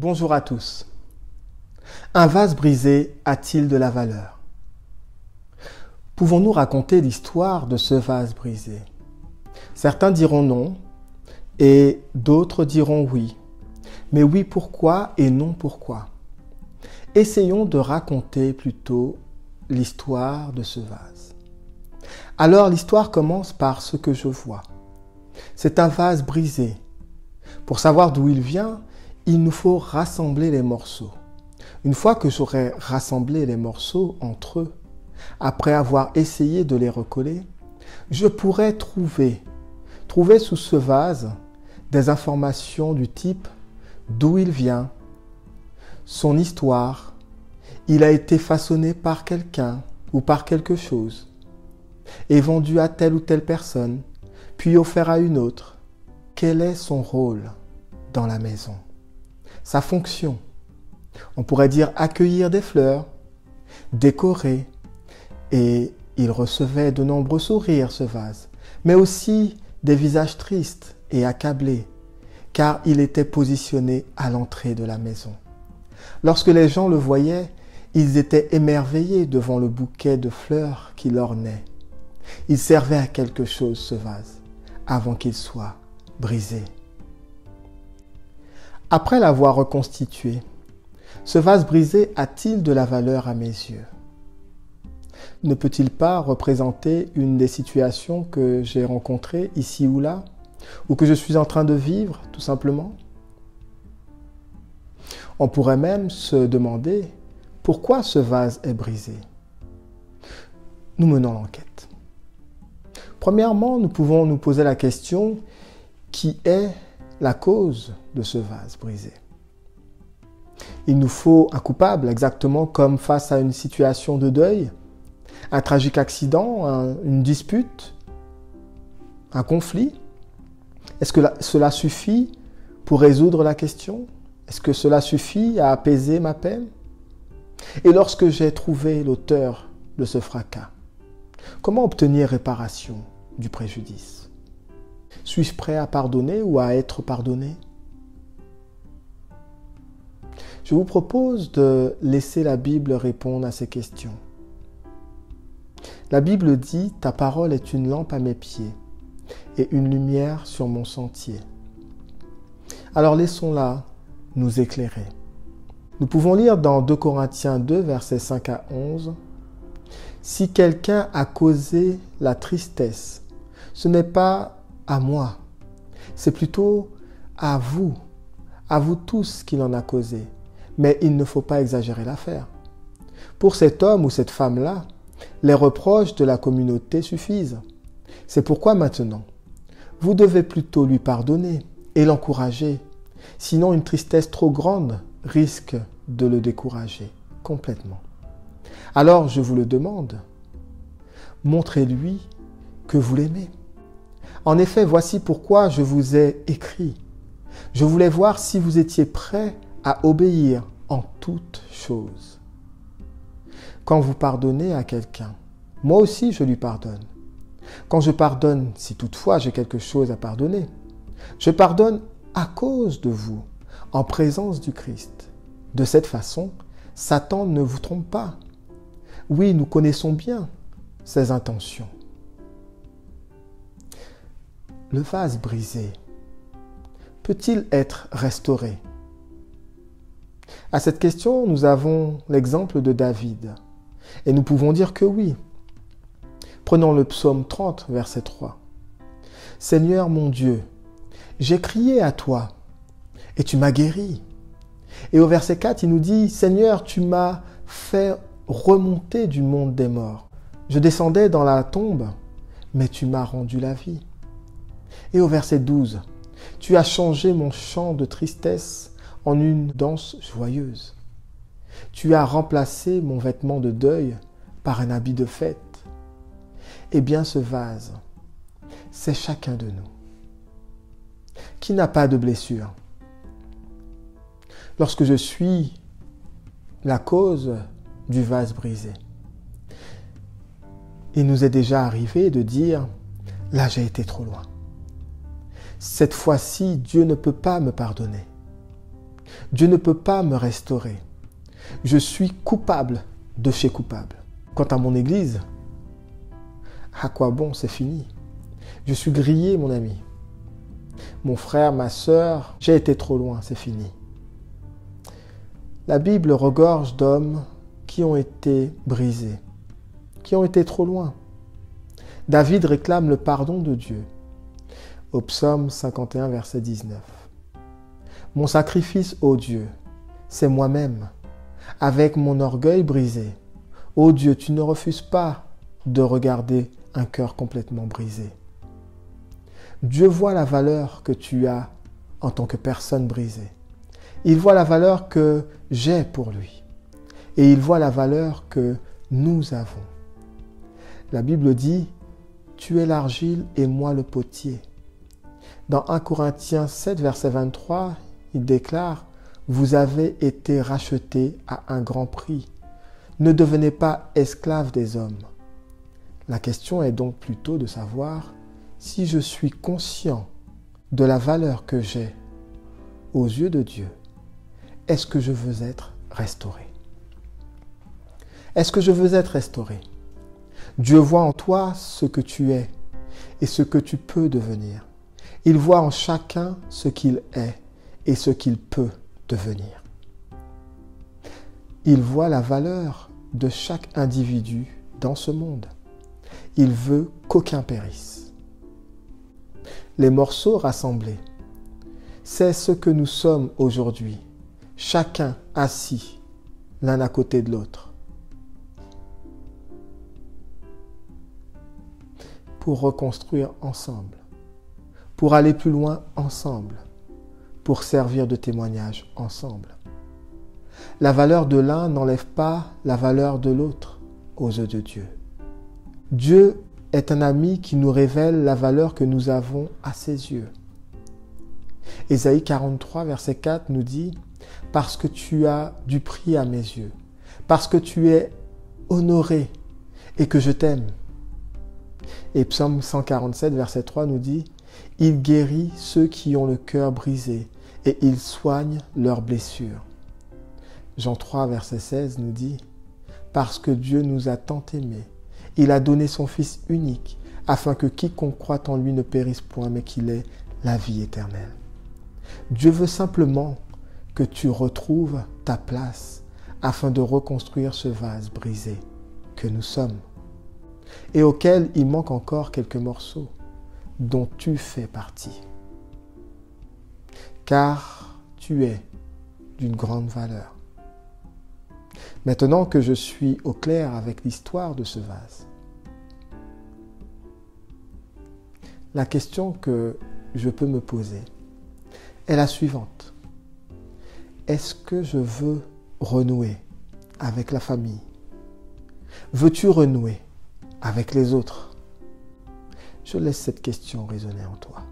Bonjour à tous. Un vase brisé a-t-il de la valeur? Pouvons-nous raconter l'histoire de ce vase brisé? Certains diront non et d'autres diront oui. Mais oui, pourquoi et non pourquoi? Essayons de raconter plutôt l'histoire de ce vase. Alors l'histoire commence par ce que je vois. C'est un vase brisé. Pour savoir d'où il vient, il nous faut rassembler les morceaux. Une fois que j'aurai rassemblé les morceaux entre eux, après avoir essayé de les recoller, je pourrai trouver sous ce vase des informations du type d'où il vient, son histoire, il a été façonné par quelqu'un ou par quelque chose, et vendu à telle ou telle personne, puis offert à une autre. Quel est son rôle dans la maison? Sa fonction? On pourrait dire accueillir des fleurs, décorer, et il recevait de nombreux sourires, ce vase, mais aussi des visages tristes et accablés, car il était positionné à l'entrée de la maison. Lorsque les gens le voyaient, ils étaient émerveillés devant le bouquet de fleurs qui l'ornait. Il servait à quelque chose, ce vase, avant qu'il soit brisé. Après l'avoir reconstitué, ce vase brisé a-t-il de la valeur à mes yeux? Ne peut-il pas représenter une des situations que j'ai rencontrées ici ou là, ou que je suis en train de vivre, tout simplement? On pourrait même se demander pourquoi ce vase est brisé. Nous menons l'enquête. Premièrement, nous pouvons nous poser la question, qui est la cause de ce vase brisé? Il nous faut un coupable, exactement comme face à une situation de deuil, un tragique accident, une dispute, un conflit. Est-ce que cela suffit pour résoudre la question? Est-ce que cela suffit à apaiser ma peine? Et lorsque j'ai trouvé l'auteur de ce fracas, comment obtenir réparation du préjudice? Suis-je prêt à pardonner ou à être pardonné? Je vous propose de laisser la Bible répondre à ces questions. La Bible dit « Ta parole est une lampe à mes pieds et une lumière sur mon sentier. » Alors laissons-la nous éclairer. Nous pouvons lire dans 2 Corinthiens 2, versets 5 à 11. « Si quelqu'un a causé la tristesse, ce n'est pas à moi, c'est plutôt à vous tous qu'il en a causé. Mais il ne faut pas exagérer l'affaire. Pour cet homme ou cette femme-là, les reproches de la communauté suffisent. C'est pourquoi maintenant, vous devez plutôt lui pardonner et l'encourager. Sinon, une tristesse trop grande risque de le décourager complètement. Alors, je vous le demande, montrez-lui que vous l'aimez. En effet, voici pourquoi je vous ai écrit. Je voulais voir si vous étiez prêts à obéir en toutes choses. Quand vous pardonnez à quelqu'un, moi aussi je lui pardonne. Quand je pardonne, si toutefois j'ai quelque chose à pardonner, je pardonne à cause de vous, en présence du Christ. De cette façon, Satan ne vous trompe pas. Oui, nous connaissons bien ses intentions. Le vase brisé peut-il être restauré? À cette question, nous avons l'exemple de David. Et nous pouvons dire que oui. Prenons le psaume 30, verset 3. « Seigneur mon Dieu, j'ai crié à toi et tu m'as guéri. » Et au verset 4, il nous dit « Seigneur, tu m'as fait remonter du monde des morts. Je descendais dans la tombe, mais tu m'as rendu la vie. » Et au verset 12, « Tu as changé mon chant de tristesse en une danse joyeuse. Tu as remplacé mon vêtement de deuil par un habit de fête. » Eh bien, ce vase, c'est chacun de nous. Qui n'a pas de blessure? Lorsque je suis la cause du vase brisé, il nous est déjà arrivé de dire « Là, j'ai été trop loin. Cette fois-ci, Dieu ne peut pas me pardonner. Dieu ne peut pas me restaurer. Je suis coupable de chez coupable. Quant à mon Église, à quoi bon, c'est fini. Je suis grillé, mon ami. Mon frère, ma sœur, j'ai été trop loin, c'est fini. La Bible regorge d'hommes qui ont été brisés, qui ont été trop loin. David réclame le pardon de Dieu. Au psaume 51, verset 19. Mon sacrifice, ô Dieu, c'est moi-même, avec mon orgueil brisé. Ô Dieu, tu ne refuses pas de regarder un cœur complètement brisé. Dieu voit la valeur que tu as en tant que personne brisée. Il voit la valeur que j'ai pour lui. Et il voit la valeur que nous avons. La Bible dit, tu es l'argile et moi le potier. Dans 1 Corinthiens 7, verset 23, il déclare, vous avez été rachetés à un grand prix. Ne devenez pas esclaves des hommes. La question est donc plutôt de savoir si je suis conscient de la valeur que j'ai aux yeux de Dieu. Est-ce que je veux être restauré? Est-ce que je veux être restauré? Dieu voit en toi ce que tu es et ce que tu peux devenir. Il voit en chacun ce qu'il est et ce qu'il peut devenir. Il voit la valeur de chaque individu dans ce monde. Il veut qu'aucun périsse. Les morceaux rassemblés, c'est ce que nous sommes aujourd'hui, chacun assis l'un à côté de l'autre, pour reconstruire ensemble, pour aller plus loin ensemble, pour servir de témoignage ensemble. La valeur de l'un n'enlève pas la valeur de l'autre aux yeux de Dieu. Dieu est un ami qui nous révèle la valeur que nous avons à ses yeux. Ésaïe 43, verset 4 nous dit « Parce que tu as du prix à mes yeux, parce que tu es honoré et que je t'aime. » Et Psaume 147, verset 3 nous dit « Il guérit ceux qui ont le cœur brisé et il soigne leurs blessures. » Jean 3, verset 16 nous dit « Parce que Dieu nous a tant aimés, il a donné son Fils unique, afin que quiconque croit en lui ne périsse point, mais qu'il ait la vie éternelle. » Dieu veut simplement que tu retrouves ta place afin de reconstruire ce vase brisé que nous sommes et auquel il manque encore quelques morceaux dont tu fais partie. Car tu es d'une grande valeur. Maintenant que je suis au clair avec l'histoire de ce vase, la question que je peux me poser est la suivante. Est-ce que je veux renouer avec la famille? Veux-tu renouer avec les autres? Je laisse cette question résonner en toi.